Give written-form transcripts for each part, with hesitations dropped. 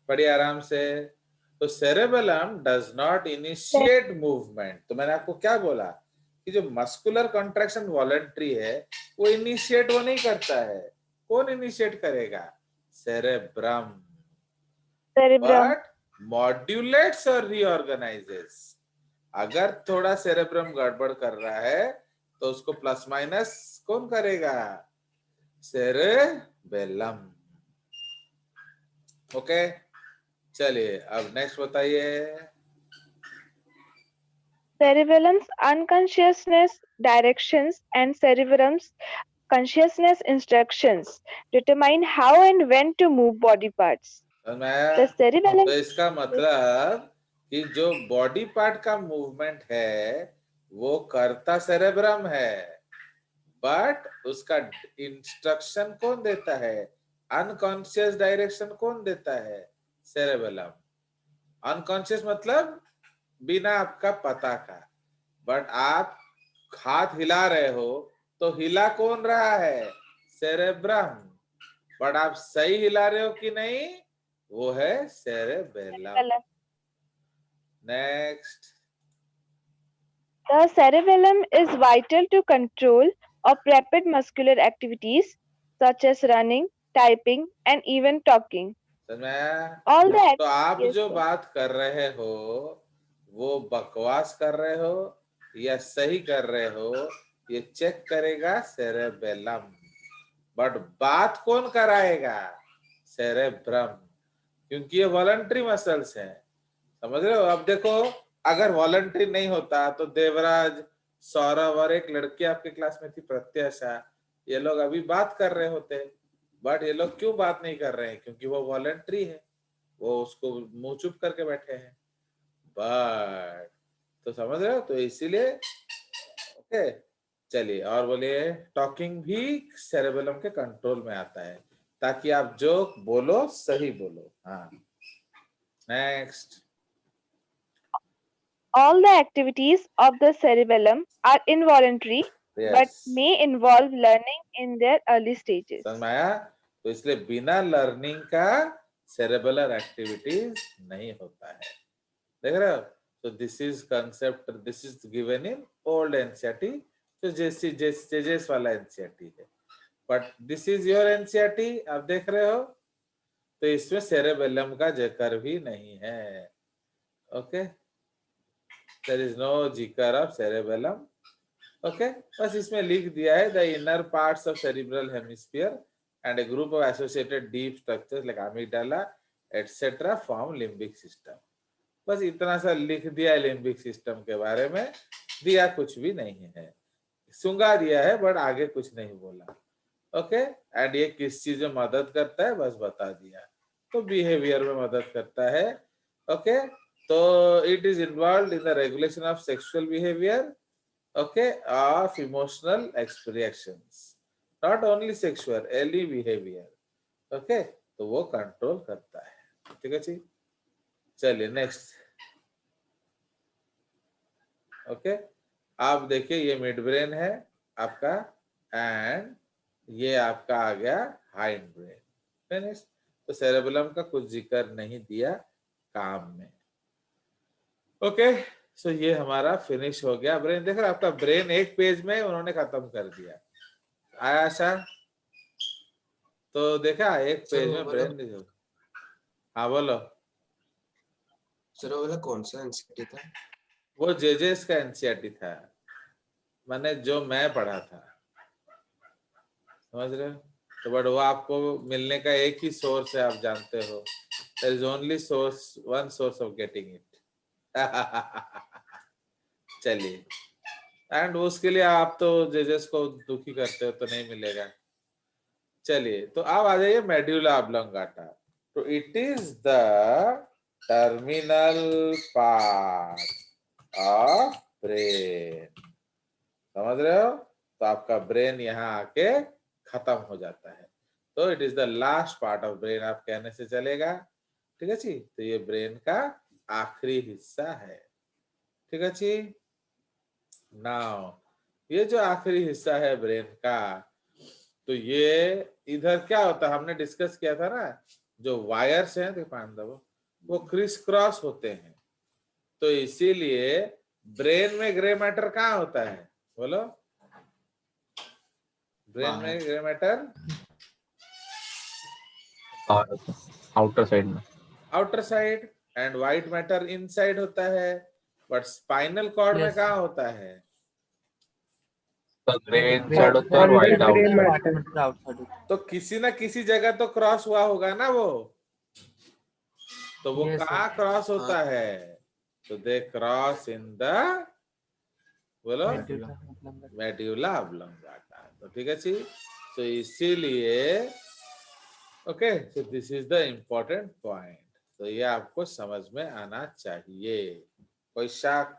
पढ़िए आराम से। तो cerebellum does not initiate movement. तो मैंने आपको क्या बोला कि जो मस्कुलर कॉन्ट्रैक्शन वॉलंटरी है वो इनिशिएट वो नहीं करता है। कौन इनिशिएट करेगा? सेरेब्रम। cerebrum, बट मॉड्यूलेट्स और रीऑर्गेनाइजेस। अगर थोड़ा सेरेब्रम गड़बड़ कर रहा है तो उसको प्लस माइनस कौन करेगा? सेरेबेलम। ओके, चलिए अब नेक्स्ट बताइए। cerebellum's unconsciousness directions and cerebrum's consciousness instructions determine how and when to move body parts. समझ में आया? The cerebellum तो इसका मतलब कि जो बॉडी पार्ट का मूवमेंट है वो करता सेरेब्रम है, बट उसका इंस्ट्रक्शन कौन देता है? अनकॉन्शियस डायरेक्शन कौन देता है? सेरेबेलम। अनकॉन्शियस मतलब बिना आपका पता का, बट आप हाथ हिला रहे हो तो हिला कौन रहा है? सेरेब्रम। बट आप सही हिला रहे हो कि नहीं, वो है cerebellum. cerebellum. Next. The cerebellum is vital to control of rapid muscular activities such as running, typing, and even talking. समझ में आया? All the तो आप yes, जो sir. बात कर रहे हो वो बकवास कर रहे हो या सही कर रहे हो, ये चेक करेगा सेरेबेलम। बट बात कौन कराएगा? सेरेब्रम, क्योंकि ये वॉलंटरी मसल्स हैं। समझ रहे हो? अब देखो, अगर वॉलंटरी नहीं होता तो देवराज, सौरभ और एक लड़की आपके क्लास में थी प्रत्याशा, ये लोग अभी बात कर रहे होते। बट ये लोग क्यों बात नहीं कर रहे हैं? क्योंकि वो वॉलंटरी है, वो उसको मुंह चुप करके बैठे हैं। बट तो समझ रहे हो, तो इसीलिए ओके। चलिए और बोलिए। टॉकिंग भी सेरेबेलम के कंट्रोल में आता है, ताकि आप जो बोलो सही बोलो। हाँ, next. All the activities of the cerebellum are involuntary but yes, may involve learning in their early stages. समझ में आया? तो इसलिए बिना लर्निंग का सेरेबुलर एक्टिविटीज नहीं होता है। देख रहे हो? तो this is concept, this is given in old NCERT, तो जेजेस वाला एनसीईआरटी है। But this is your NCERT, आप देख रहे हो, तो इसमें सेरेबेलम का जिक्र भी नहीं है। ओके, देयर इज नो जिक्र ऑफ सेरेबेलम। ओके, बस इसमें लिख दिया है the inner parts of cerebral hemisphere and A group of associated deep structures like amygdala etcetera form limbic system. बस इतना सा लिख दिया लिम्बिक सिस्टम के बारे में, दिया कुछ भी नहीं है। सुंगा दिया है बट आगे कुछ नहीं बोला। ओके, एंड ये किस चीज में मदद करता है बस बता दिया। तो बिहेवियर में मदद करता है। ओके, तो it is involve in the regulation of sexual behaviour, okay, of emotional reactions, not only sexual, any behavior। okay, तो वो कंट्रोल करता है। ठीक है जी, चलिए नेक्स्ट। ओके, आप देखिए ये मिड ब्रेन है आपका, एंड ये आपका आ गया हाइंड ब्रेन। फिनिश। तो सेरेबेलम का कुछ जिक्र नहीं दिया काम में। ओके, सो ये हमारा फिनिश हो गया ब्रेन। देख रहे आपका ब्रेन एक पेज में उन्होंने खत्म कर दिया। आया आशा? तो देखा एक सर पेज वो में वाला ब्रेन नहीं। हाँ बोलो। सर वो वाला कौन सा एनसीईआरटी था? वो जेजेस का एनसीईआरटी था, मैंने जो मैं पढ़ा था। समझ रहे हो? तो बट वो आपको मिलने का एक ही सोर्स है, आप जानते हो, there is only source, one source of getting it. चलिए, एंड उसके लिए आप तो जेजेस को दुखी करते हो तो नहीं मिलेगा। चलिए, तो अब आ जाइए मेड्यूला ऑब्लोंगाटा। तो it is the terminal part of brain. समझ रहे हो? तो आपका ब्रेन यहाँ आके खत्म हो जाता है। तो it is the last part of brain, आप कहने से चलेगा। ठीक है जी, तो ये ब्रेन का आखिरी हिस्सा है। ठीक है जी। नाउ ये जो आखिरी हिस्सा है ब्रेन का, तो ये इधर क्या होता है, हमने डिस्कस किया था ना जो वायर्स हैं देखो पांडव वो क्रिस क्रॉस होते हैं, तो इसीलिए ब्रेन में ग्रे मैटर कहाँ होता है, बोलो? ब्रेन में ग्रे मैटर आउटर साइड में, outer side, and white matter inside होता है, बट स्पाइनल कॉर्ड में Yes. कहाँ होता है? तो ग्रे इनसाइड होता है और व्हाइट आउट। तो किसी ना किसी जगह तो क्रॉस हुआ होगा ना वो, तो वो Yes, कहाँ क्रॉस होता है? तो दे क्रॉस इन द, बोलो, मेड्यूला ऑब्लोंगाटा। तो ठीक है जी, तो इसीलिए okay, so this is the important point, तो ये आपको समझ में आना चाहिए। कोई शक?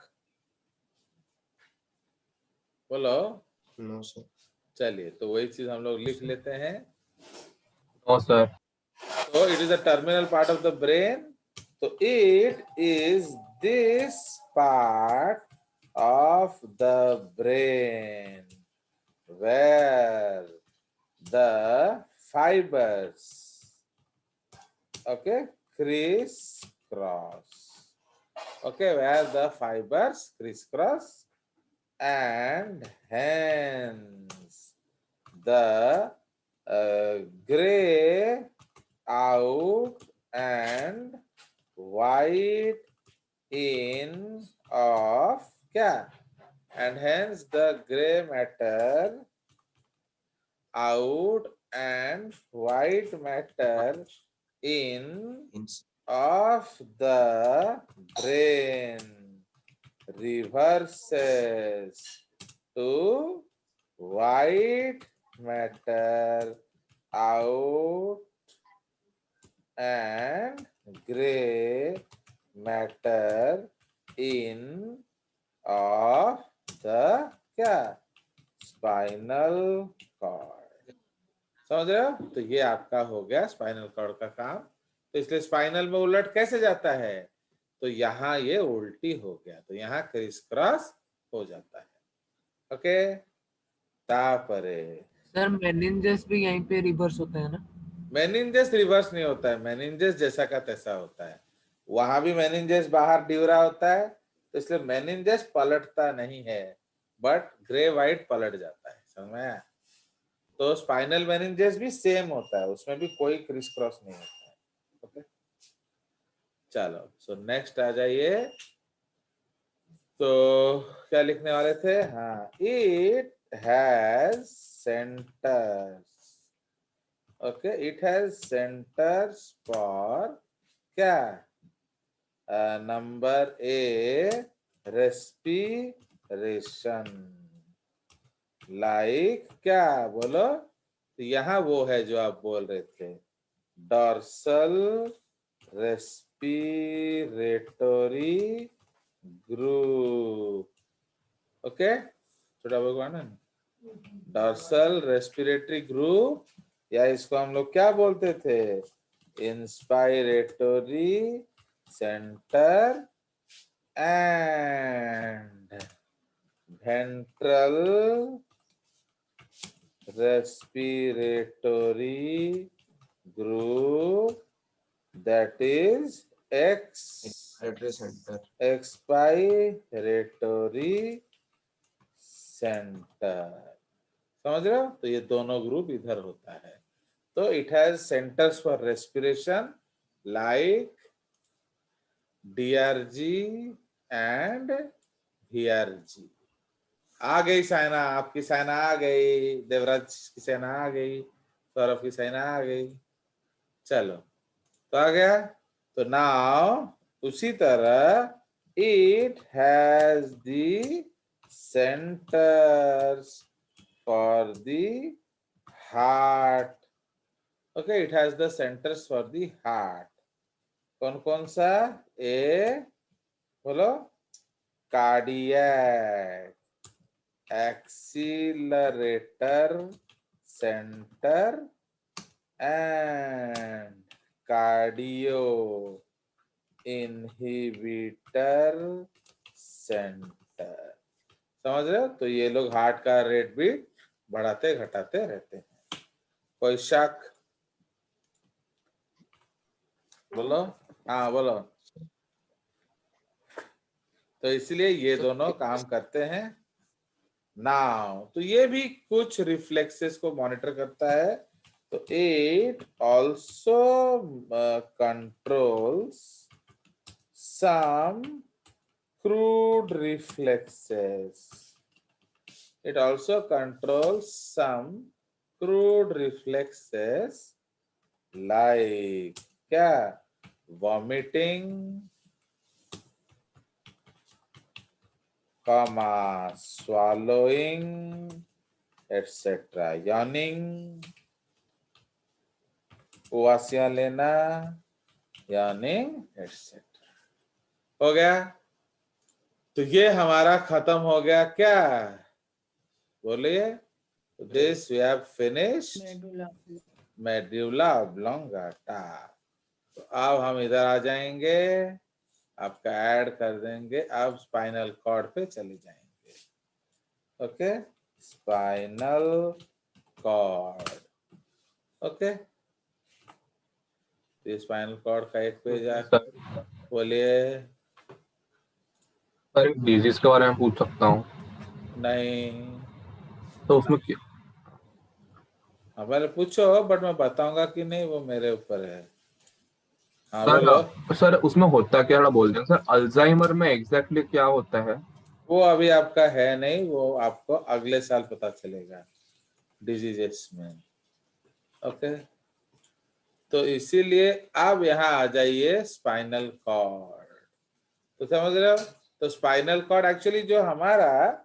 बोलो। No sir. चलिए, तो वही चीज हम लोग लिख लेते हैं। No sir. So it is the terminal part of the brain. So it is this part of the brain where the fibers, okay, crisscross. Okay, where the fibers crisscross, and hence the gray out and white in of क्या, and hence the gray matter out and white matter in of the brain reverses to white matter out and gray matter in of the क्या, spinal cord. समझ रहे हो? तो ये आपका हो गया स्पाइनल कॉर्ड का काम। तो इसलिए स्पाइनल में उलट कैसे जाता है, तो यहाँ ये उल्टी हो गया, तो यहाँ क्रिस क्रॉस हो जाता है। ओके, तापरे सर मेनिंजेस भी यहीं पे रिवर्स होता है ना? मेनिंजेस रिवर्स नहीं होता है, मेनिंजेस जैसा का तैसा होता है। वहां भी मेनिंजेस बाहर डिवरा होता है, तो इसलिए मेनिंजेस पलटता नहीं है, बट ग्रे व्हाइट पलट जाता है। समझ में आया? तो स्पाइनल मेनिंजेस भी सेम होता है, उसमें भी कोई क्रिस क्रॉस नहीं होता है। ओके, चलो, सो नेक्स्ट आ जाइए। तो क्या लिखने वाले थे? हाँ, it has centres. Okay, it has centers for क्या, नंबर ए रेस्पिरेशन, लाइक क्या, बोलो? तो यहाँ वो है जो आप बोल रहे थे, डॉर्सल रेस्पिरेटरी ग्रुप। ओके, छोटा भगवान है, डॉर्सल रेस्पिरेटरी ग्रुप, या इसको हम लोग क्या बोलते थे, inspiratory centre and ventral respiratory group, that is expiratory center। समझ रहे हो? तो ये दोनों ग्रुप इधर होता है। तो it has centers for respiration like DRG and VRG. आ गई साइना, आपकी साइना आ गई, देवराज की साइना आ गई, सौरभ की साइना आ गई। चलो, तो आ गया। तो नाउ उसी तरह it has the centres for the heart. Okay, it has the centres for the heart. कौन कौन सा? ए, बोलो, cardiac, accelerator center and cardio inhibitor center। समझ रहे हो? तो ये लोग हार्ट का रेट भी बढ़ाते घटाते रहते हैं। कोई शक? बोलो। हाँ बोलो। तो इसलिए ये Sir, दोनों काम करते हैं। नाउ तो ये भी कुछ रिफ्लेक्सेस को मॉनिटर करता है, तो it also controls some crude reflexes. It also controls some crude reflexes like क्या, vomiting, swallowing, etc. Yawning, उवासियां लेना, yawning, etc. हो गया। तो ये हमारा खत्म हो गया क्या, बोलिए। This we have finished medulla oblongata. तो अब हम इधर आ जाएंगे, आपका ऐड कर देंगे, अब स्पाइनल कॉर्ड पे चले जाएंगे। Okay, spinal cord. ओके, तो स्पाइनल कॉर्ड का एक पेज आ, बोलिए। सर डिजीज के बारे में पूछ सकता हूँ? नहीं, तो उसमें हाँ पहले पूछो, बट मैं बताऊंगा कि नहीं वो मेरे ऊपर है। हाँ बोलो। सर उसमें होता क्या है, बोल दें सर। अल्जाइमर में एग्जैक्टली क्या होता है? वो अभी आपका है नहीं, वो आपको अगले साल पता चलेगा डिजीजेस में। ओके, तो इसीलिए आप यहाँ आ जाइए स्पाइनल कॉर्ड। तो समझ रहे हो, तो स्पाइनल कॉर्ड एक्चुअली जो हमारा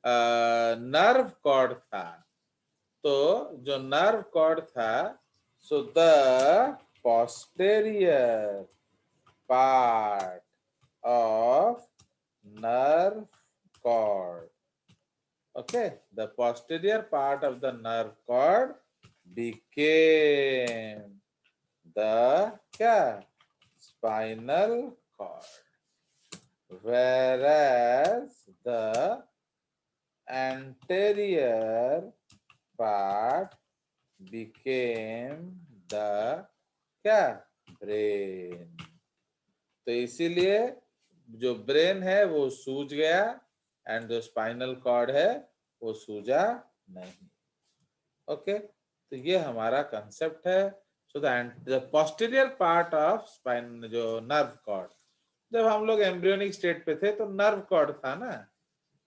नर्व कॉर्ड था, तो जो नर्व कॉर्ड था, so the posterior part of nerve cord, okay, the posterior part of the nerve cord became the क्या, spinal cord, whereas the anterior part became the क्या, brain. तो इसीलिए जो ब्रेन है वो सूज गया, एंड जो स्पाइनल कॉर्ड है वो सूजा नहीं। ओके, तो ये हमारा कंसेप्ट है। So the posterior part of spine, जो नर्व कॉर्ड, जब हम लोग एम्ब्रियोनिक स्टेट पे थे तो नर्व कॉर्ड था ना,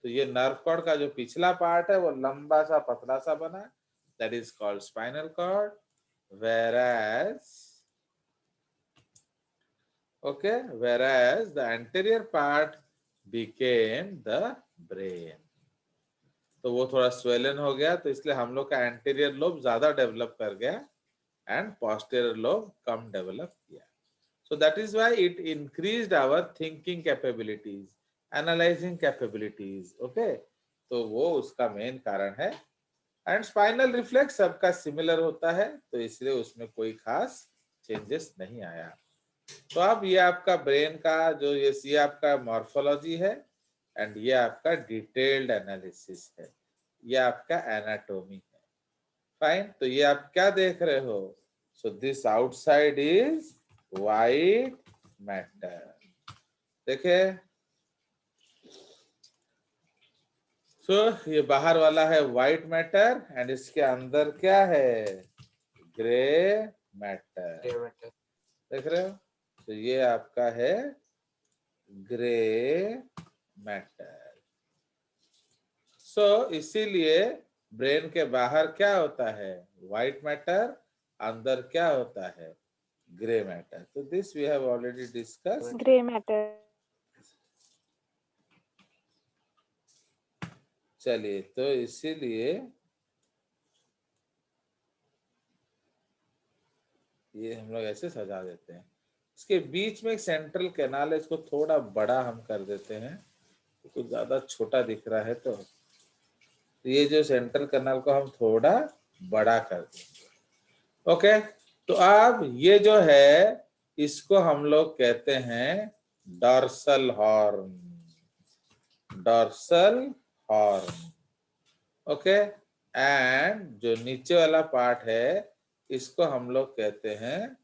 तो ये नर्व कॉर्ड का जो पिछला पार्ट है वो लंबा सा पतला सा बना, that is called spinal cord. whereas okay, whereas the anterior part became the brain। तो वो थोड़ा स्वेलन हो गया, तो इसलिए हम लोग का एंटीरियर लोब ज्यादा डेवलप कर गया and posterior lobe come develop किया। So that is why it increased our thinking capabilities, analyzing capabilities, okay? तो वो उसका मेन कारण है। एंड स्पाइनल रिफ्लेक्स सबका सिमिलर होता है, तो इसलिए उसमें कोई खास चेंजेस नहीं आया। तो अब ये आपका ब्रेन का जो ये आपका मॉर्फोलॉजी है, एंड ये आपका डिटेल्ड एनालिसिस है, ये आपका एनाटॉमी है। फाइन, तो ये आप क्या देख रहे हो, so this outside is white matter. देखे, सो ये बाहर वाला है व्हाइट मैटर, एंड इसके अंदर क्या है, ग्रे मैटर। gray matter. देख रहे हो, तो ये आपका है ग्रे मैटर। सो इसीलिए ब्रेन के बाहर क्या होता है, व्हाइट मैटर, अंदर क्या होता है, ग्रे मैटर। तो this we have already discuss. Gray matter. चलिए, तो इसीलिए ये हम लोग ऐसे सजा देते हैं। इसके बीच में एक सेंट्रल कैनाल है, इसको थोड़ा बड़ा हम कर देते हैं, कुछ ज्यादा छोटा दिख रहा है, तो ये जो सेंट्रल कैनाल को हम थोड़ा बड़ा कर देंगे। ओके, तो अब ये जो है इसको हम लोग कहते हैं dorsal horn, dorsal horn. Okay, and जो नीचे वाला पार्ट है इसको हम लोग कहते हैं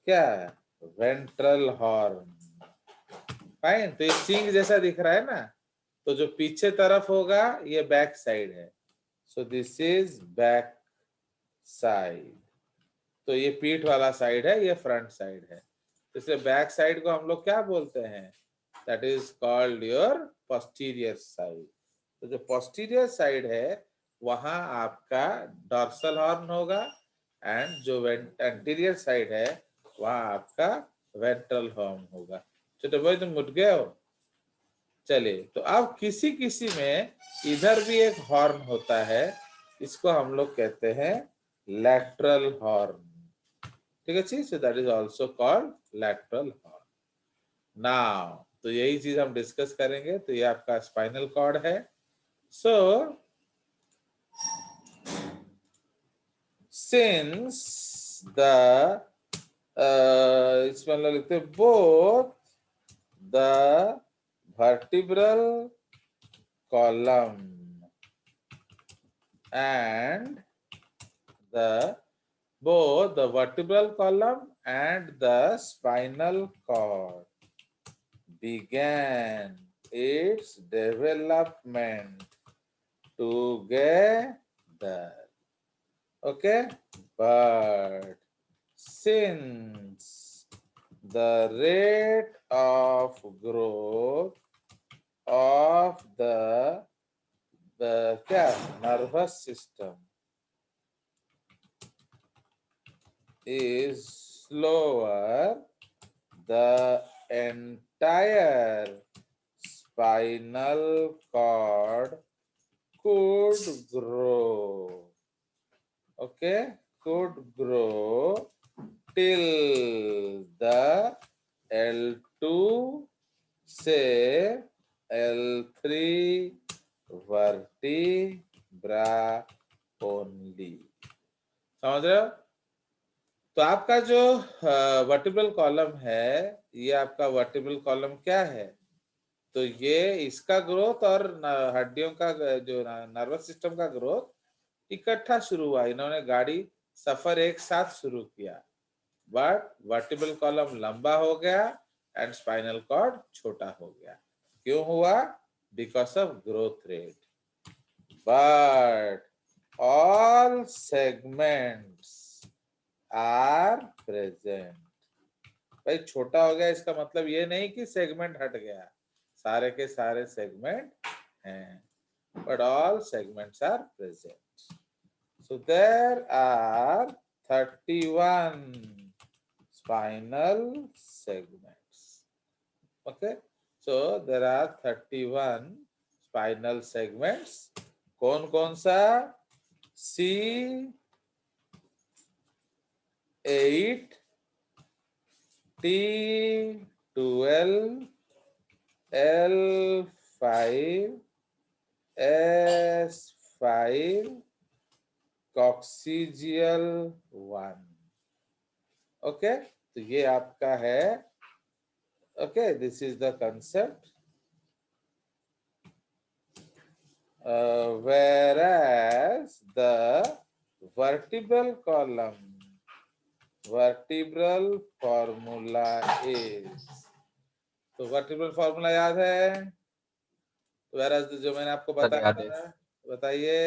क्या, वेंट्रल हॉर्न। फाइन, तो ये सिंग जैसा दिख रहा है ना, तो जो पीछे तरफ होगा ये बैक साइड है, सो दिस इज बैक साइड। तो ये पीठ वाला साइड है, ये फ्रंट साइड है, इसलिए बैक साइड को हम लोग क्या बोलते हैं, that is called your posterior side. तो जो पोस्टीरियर साइड है वहां आपका डॉर्सल हॉर्न होगा, एंड जो एंटीरियर साइड है वहां आपका वेंट्रल हॉर्न होगा। छोटे भाई तुम उठ गए हो? चलिए, तो अब किसी किसी में इधर भी एक हॉर्न होता है, इसको हम लोग कहते हैं लैटरल हॉर्न। ठीक है चीज, सो that is also called lateral horn. Now तो यही चीज हम डिस्कस करेंगे। तो ये आपका स्पाइनल कॉर्ड है। सो सिंस द इसमें हम लोग लिखते हैं both the vertebral column and both the vertebral column and the spinal cord began its development together. Okay, but since the rate of growth of the nervous system is slower, the entire spinal cord could grow. Okay, could grow till the L2 say L3 vertebra only. समझ रहे हो? तो आपका जो vertebral column है, ये आपका vertebral column क्या है, तो ये इसका ग्रोथ और हड्डियों का जो नर्वस सिस्टम का ग्रोथ इकट्ठा शुरू हुआ। इन्होंने गाड़ी सफर एक साथ शुरू किया, बट वर्टिब्रल कॉलम लंबा हो गया एंड स्पाइनल कॉर्ड छोटा हो गया। क्यों हुआ? Because of growth rate. But all segments are present. भाई छोटा हो गया इसका मतलब ये नहीं कि सेगमेंट हट गया, सारे के सारे सेगमेंट हैं, but all segments are present. So there are 31 spinal segments. Okay, so there are 31 spinal segments. कौन कौन सा? C8, T12, L5, S5, coccygeal 1. Okay, तो ये आपका है। Okay, this is the concept. Whereas the vertebral column, vertebral formula is, तो vertebral formula याद है? Whereas जो मैंने आपको बताया याद है। था, बताइए।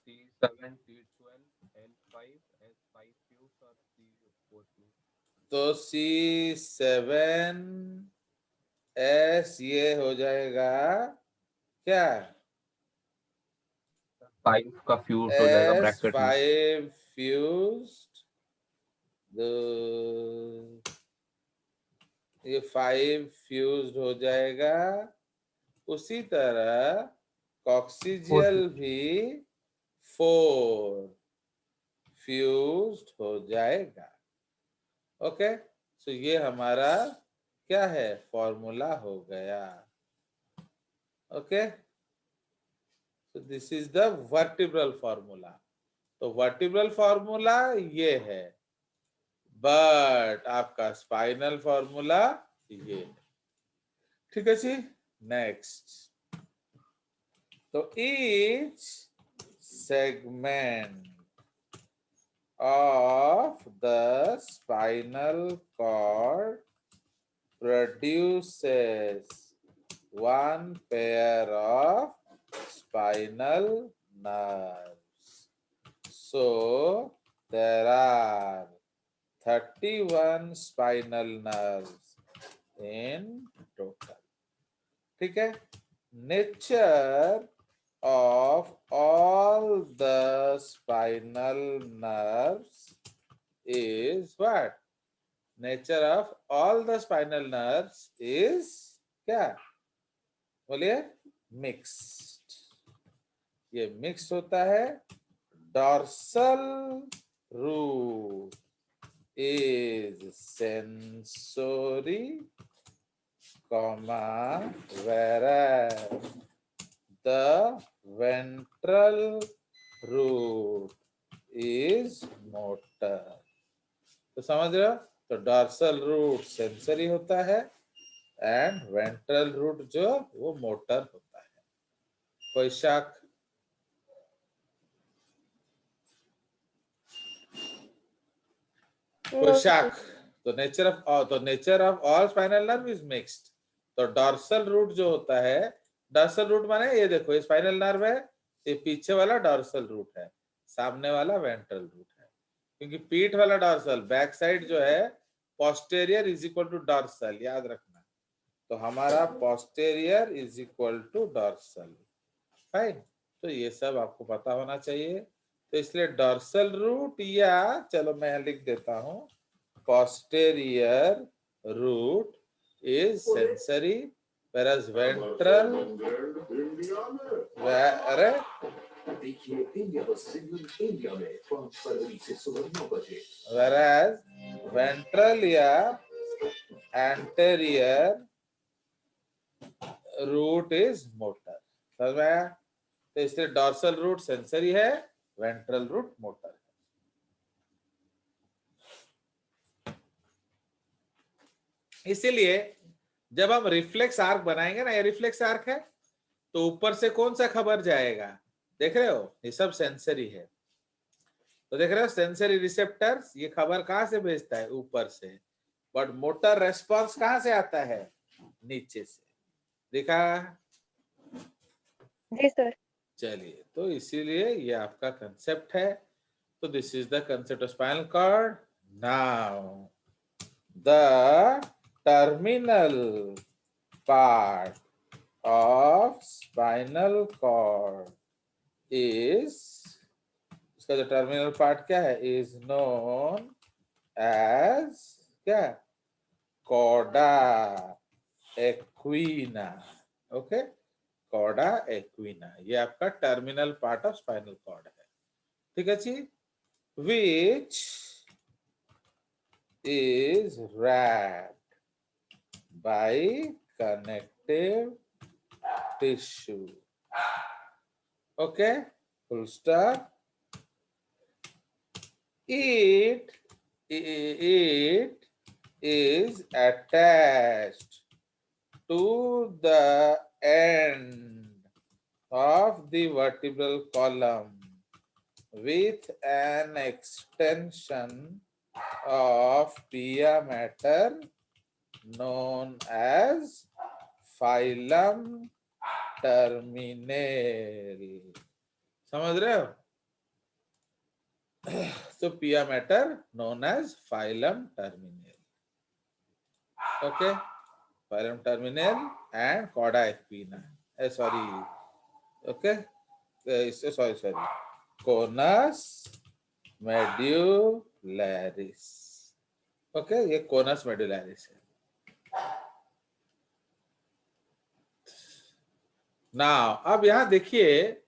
C7, T12, L5, S5 fuse और C4 fuse। तो C7 S ये हो जाएगा क्या? 5 का फ्यूज हो जाएगा ब्रैकेट में। S5 fused, ये 5 फ्यूज्ड हो जाएगा। उसी तरह कॉक्सीजियल भी 4 फ्यूज्ड हो जाएगा। ओके, सो ये हमारा क्या है? फॉर्मूला हो गया। Okay, so this is the vertebral formula. तो वर्टिब्रल फॉर्मूला ये है, बट आपका स्पाइनल फॉर्मूला ये है। ठीक है जी, नेक्स्ट। तो each segment of the spinal cord produces one pair of spinal nerves. So there are 31 spinal nerves in total. ठीक है? Nature of all the spinal nerves is what? Nature of all the spinal nerves is क्या? बोलिए mixed. ये mixed होता है. Dorsal root is sensory, whereas the ventral root is motor. तो समझ रहे हो? तो डॉर्सल रूट सेंसरी होता है एंड वेंट्रल रूट जो वो मोटर होता है. कोई शक? कोई No, शक? sir. तो nature of all spinal nerve is mixed. तो डॉर्सल रूट जो होता है, डॉर्सल रूट माने ये देखो, ये स्पाइनल नर्व है, ये पीछे वाला डॉर्सल रूट है, सामने वाला वेंट्रल रूट है. क्योंकि पीठ वाला डॉर्सल, बैक साइड जो है posterior is equal to dorsal, याद रखना. तो हमारा posterior is equal to dorsal. Fine. तो ये सब आपको पता होना चाहिए. तो इसलिए डॉर्सल रूट, या चलो मैं लिख देता हूं, posterior root is sensory, whereas ventral, whereas ventral या anterior root is motor. समझ में आया? तो इसलिए डॉर्सल रूट सेंसरी है, वेंट्रल रूट मोटर है. इसीलिए जब हम रिफ्लेक्स आर्क बनाएंगे ना, ये रिफ्लेक्स आर्क है, तो ऊपर से कौन सा खबर जाएगा? देख रहे हो, ये सब सेंसरी है. तो देख रहे हो सेंसरी रिसेप्टर्स, ये खबर कहां से भेजता है? ऊपर से. बट मोटर रेस्पॉन्स कहां से आता है? नीचे से. देखा? जी सर. चलिए, तो इसीलिए ये आपका कंसेप्ट है. तो this is the concept of spinal cord. Now the terminal part of spinal cord is, इसका जो टर्मिनल पार्ट क्या है? is known as क्या? Cauda equina. Okay, cauda equina, ये आपका terminal part of spinal cord है. ठीक है जी. which is wrapped by connective tissue. Okay, full stop. It is attached to the end of the vertebral column with an extension of pia mater known as phylum terminale. समझ रहे हो? So pia mater known as phylum terminale. Okay, phylum terminale and chorda equina. Sorry. Okay, sorry. Conus medullaris. Okay, ये conus medullaris है. Now, अब यहाँ देखिए,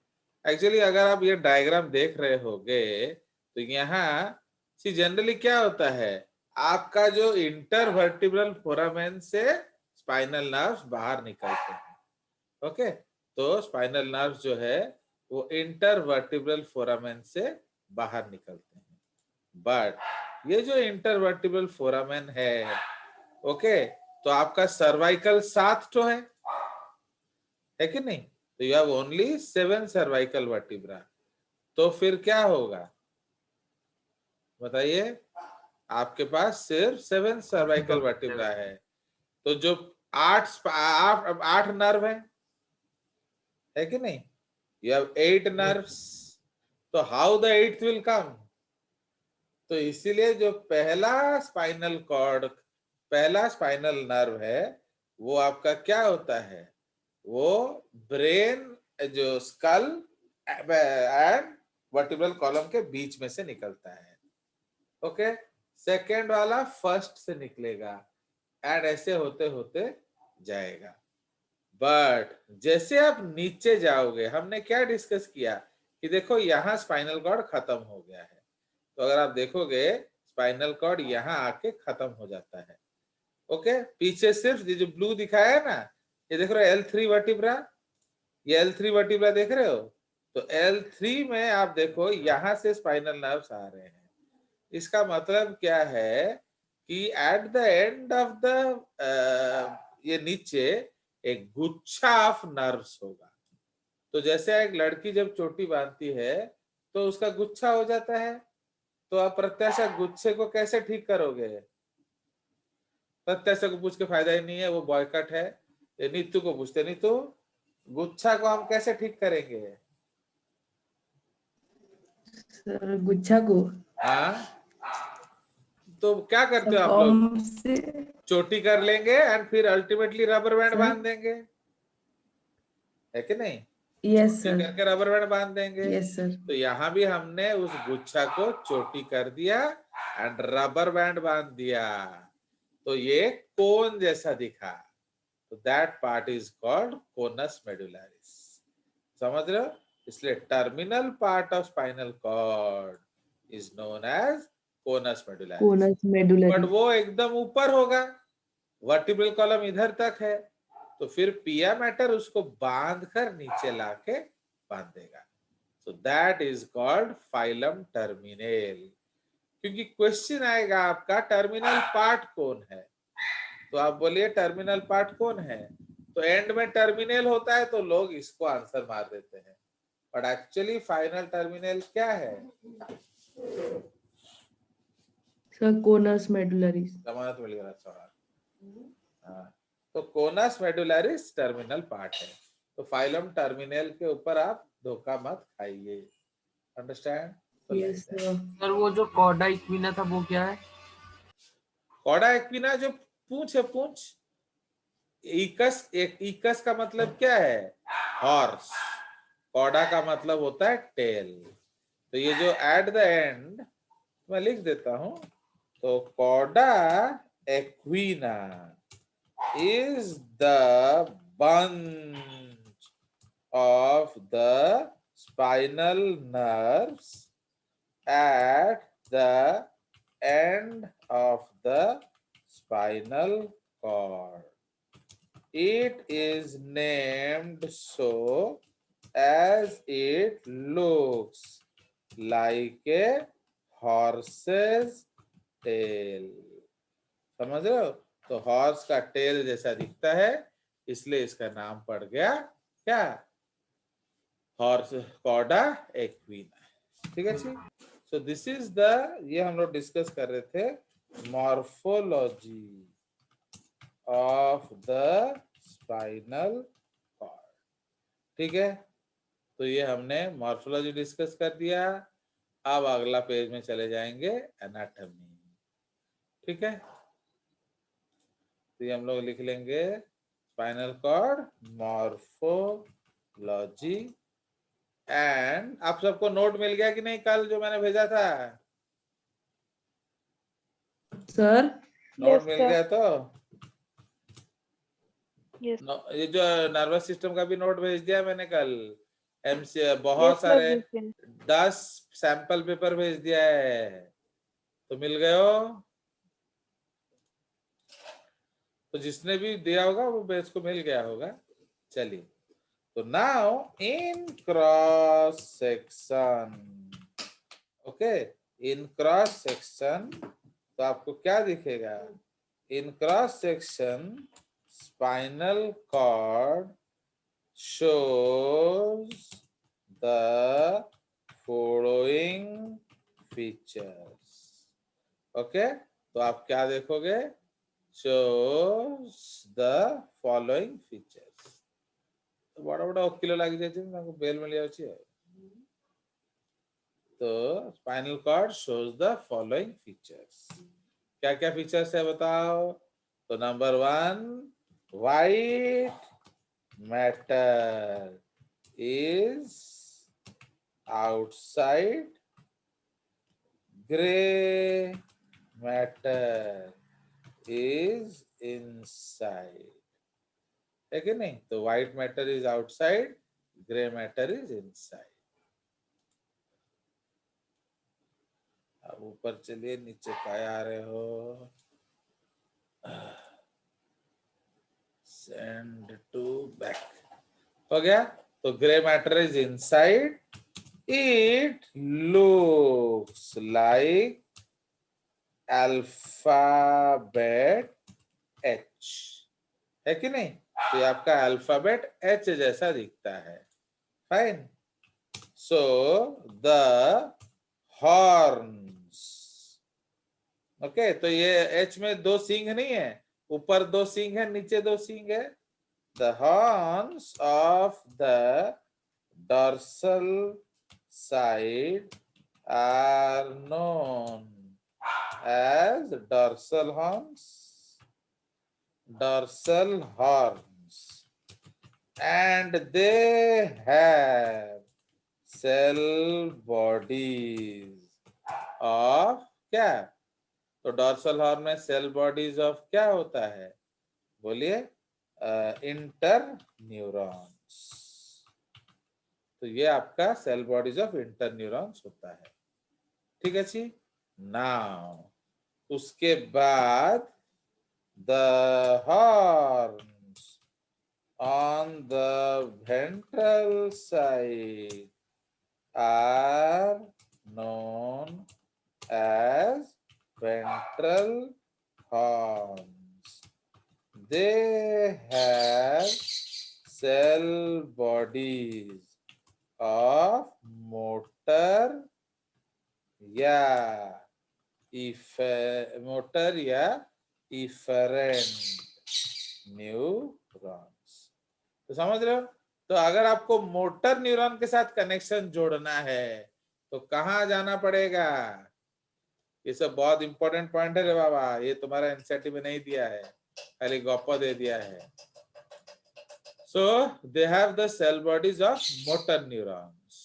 actually अगर आप ये डायग्राम देख रहे होगे तो यहाँ सी जनरली क्या होता है, आपका जो इंटरवर्टिब्रल फोरामेन से स्पाइनल नर्व्स बाहर निकलते हैं. ओके, तो स्पाइनल नर्व्स जो है वो इंटरवर्टिब्रल फोरामेन से बाहर निकलते हैं. बट ये जो इंटरवर्टिब्रल फोरामेन है, ओके, तो आपका सर्वाइकल 7 तो है कि नहीं? तो you have only 7 cervical vertebra. तो फिर क्या होगा? बताइए, आपके पास सिर्फ 7 सर्वाइकल वर्टिब्रा है, तो जो 8 नर्व है कि नहीं? यू हैव 8 नर्व्स, तो how the 8th will come? तो इसीलिए जो पहला स्पाइनल नर्व है वो आपका क्या होता है? वो ब्रेन, जो स्कल एंड वर्टिब्रल कॉलम के बीच में से निकलता है। ओके, सेकेंड वाला फर्स्ट से निकलेगा एंड ऐसे होते होते जाएगा। बट जैसे आप नीचे जाओगे, हमने क्या डिस्कस किया कि देखो यहाँ स्पाइनल कॉर्ड खत्म हो गया है, तो अगर आप देखोगे स्पाइनल कॉर्ड यहाँ आके खत्म हो जाता है। ओके, पीछे सिर्फ ये जो ब्लू दिखाया है ना, ये देख रहे हो L3 वर्टिब्रा, ये L3 वर्टिब्रा देख रहे हो? तो L3 में आप देखो यहाँ से स्पाइनल नर्व्स आ रहे हैं। इसका मतलब क्या है कि at the end of the ये नीचे एक गुच्छा ऑफ नर्व्स होगा। तो जैसे एक लड़की जब चोटी बांधती है तो उसका गुच्छा हो जाता है, तो आप प्रत्याशा गुच्छे को कैसे ठीक करोगे? प्रत्याशा को पूछ के फायदा ही नहीं है, वो बॉयकट है। ये नीतू को पूछते, नीतू गुच्छा को हम कैसे ठीक करेंगे? सर गुच्छा को हाँ, तो क्या करते हो सर आप लोग? फॉर्म से चोटी कर लेंगे एंड फिर अल्टीमेटली रबर बैंड सर? बांध देंगे, है कि नहीं? यस चोटी सर, करके रबर बैंड बांध देंगे। Yes sir. तो यहाँ भी हमने उस गुच्छा को चोटी कर दिया एंड रबर बैंड बांध दिया, तो ये कोन जैसा दिखा, तो that part is called conus medullaris. समझ रहे हो? इसलिए terminal part of spinal cord is known as conus medullaris. Conus medullary. But वो एकदम ऊपर होगा, वर्टिब्रल कॉलम इधर तक है, तो फिर पिया मैटर उसको बांध कर नीचे लाके बांध देगा। So that is called filum terminale. क्योंकि क्वेश्चन आएगा आपका टर्मिनल पार्ट कौन है, तो आप बोलिए टर्मिनल पार्ट कौन है, तो एंड में टर्मिनल होता है तो लोग इसको आंसर मार देते हैं, बट एक्चुअली फाइनल टर्मिनल क्या है? Sir conus medullary. जमानत मिल गया सवाल। हाँ, तो कोनस मेडुलरिस टर्मिनल पार्ट है, तो फाइलम टर्मिनल के ऊपर आप धोखा मत खाइए। अंडरस्टैंड? Yes sir. सर वो जो कॉर्डा इक्विना था वो क्या है? कॉडा एक्विना जो पूंछ है, पूंछ। इकस का मतलब क्या है? हॉर्स। कॉडा का मतलब होता है टेल। तो ये जो एट द एंड मैं लिख देता हूं, तो coda Aquinas is the bunch of the spinal nerves at the end of the spinal cord. It is named so as it looks like a horse's tail. समझ रहे हो? तो हॉर्स का टेल जैसा दिखता है, इसलिए इसका नाम पड़ गया क्या? Horse cauda equina. ठीक है जी। सो दिस इज द, ये हम लोग डिस्कस कर रहे थे morphology of the spinal cord. ठीक है, तो ये हमने मॉर्फोलॉजी डिस्कस कर दिया। अब अगला पेज में चले जाएंगे एनाटॉमी। ठीक है, तो ये हम लोग लिख लेंगे स्पाइनल कॉर्ड मॉर्फोलॉजी। एंड आप सबको नोट मिल गया कि नहीं कल जो मैंने भेजा था? सर नोट Yes, मिल sir. गया तो? Yes. ये जो नर्वस सिस्टम का भी नोट भेज दिया मैंने कल। एमसी बहुत Yes, sir, सारे you can. 10 सैंपल पेपर भेज दिया है, तो मिल गए हो? तो जिसने भी दिया होगा वो बेस को मिल गया होगा। चलिए, तो now in cross section, okay, in cross section तो आपको क्या दिखेगा? In cross section spinal cord shows the following features. Okay, तो आप क्या देखोगे? shows the following features. बड़ा बड़ा ओकिलो लग जाए बेल मिल जाए। तो spinal cord shows the following features. क्या क्या फीचर्स है बताओ? तो number 1, white matter is outside, gray matter is inside, है कि नहीं? तो white matter is outside, grey matter is inside. अब ऊपर चलिए, नीचे काय आ रहे हो? सेंड टू बैक हो गया। तो grey matter is inside, it looks like alphabet H, है कि नहीं? तो ये आपका अल्फाबेट एच जैसा दिखता है। Fine. So the horns, okay, तो ये एच में 2 सींग नहीं है, ऊपर 2 सींग है, नीचे 2 सींग है। The horns of the dorsal side are known as dorsal horns, dorsal horns, and they have cell bodies of क्या? तो डॉर्सल हॉर्न में सेल बॉडीज ऑफ क्या होता है? बोलिए, इंटर न्यूरॉन्स। तो ये आपका cell bodies of inter neurons होता है। ठीक है जी। नाउ उसके बाद the horns on the ventral side are known as ventral horns. They have cell bodies of motor या इफरेंट न्यूरॉन्स। तो समझ रहे हो? तो अगर आपको मोटर न्यूरॉन के साथ कनेक्शन जोड़ना है तो कहाँ जाना पड़ेगा? ये सब बहुत इंपॉर्टेंट पॉइंट है रे बाबा, ये तुम्हारा एनसीईआरटी में नहीं दिया है, खाली गप्पा दे दिया है। So they have the cell bodies of motor neurons.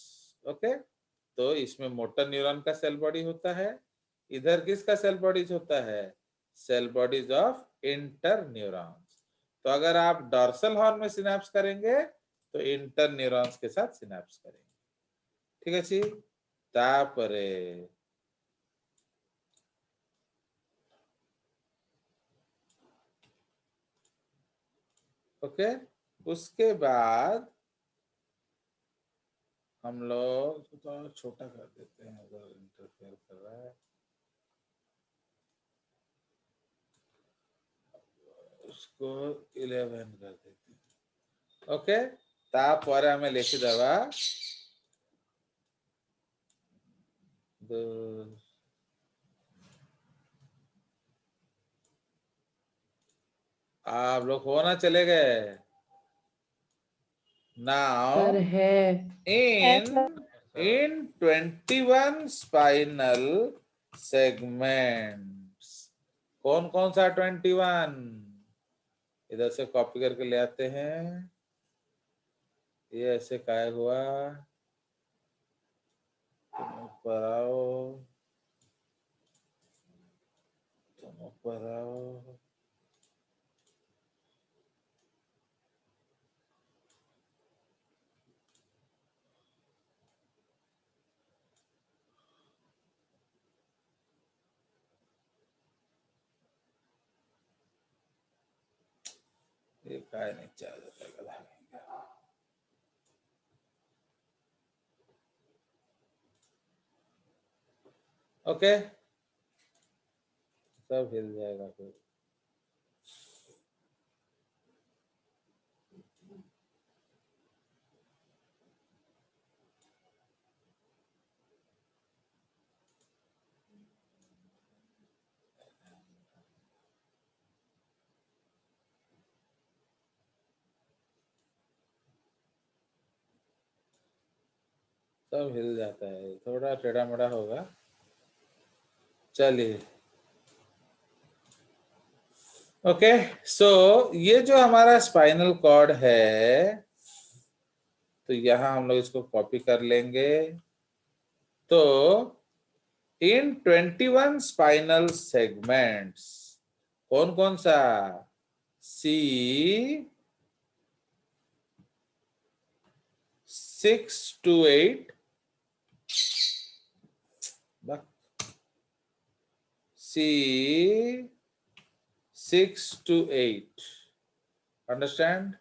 Okay, तो इसमें मोटर न्यूरॉन का सेल बॉडी होता है, इधर किसका सेल बॉडीज होता है? Cell bodies of inter neurons. तो अगर आप डॉर्सल हॉर्न में सिनेप्स करेंगे तो इंटर न्यूरॉन्स के साथ सिनेप्स करेंगे। ठीक है जी। तापरे ओके, उसके बाद हम लोग तो छोटा कर देते हैं अगर इंटरफेयर कर रहा है। उसको 11 कर देते हैं। ओके, तापर हमें लिखिदवा आप लोग होना चले गए। नाउ सर है। in 21 spinal segments, कौन कौन सा 21? इधर से कॉपी करके ले आते हैं। ये ऐसे काय हुआ? तुम ऊपर आओ, तुम ऊपर आओ। ये काय नहीं चाह रहा। ओके, सब हिल जाएगा फिर। सब हिल जाता है, थोड़ा टेढ़ा मेढ़ा होगा। चलिए, ओके। सो ये जो हमारा स्पाइनल कॉर्ड है, तो यहां हम लोग इसको कॉपी कर लेंगे। तो इन 21 स्पाइनल सेगमेंट्स, कौन कौन सा? C 6 to 8, C 6 to 8. Understand?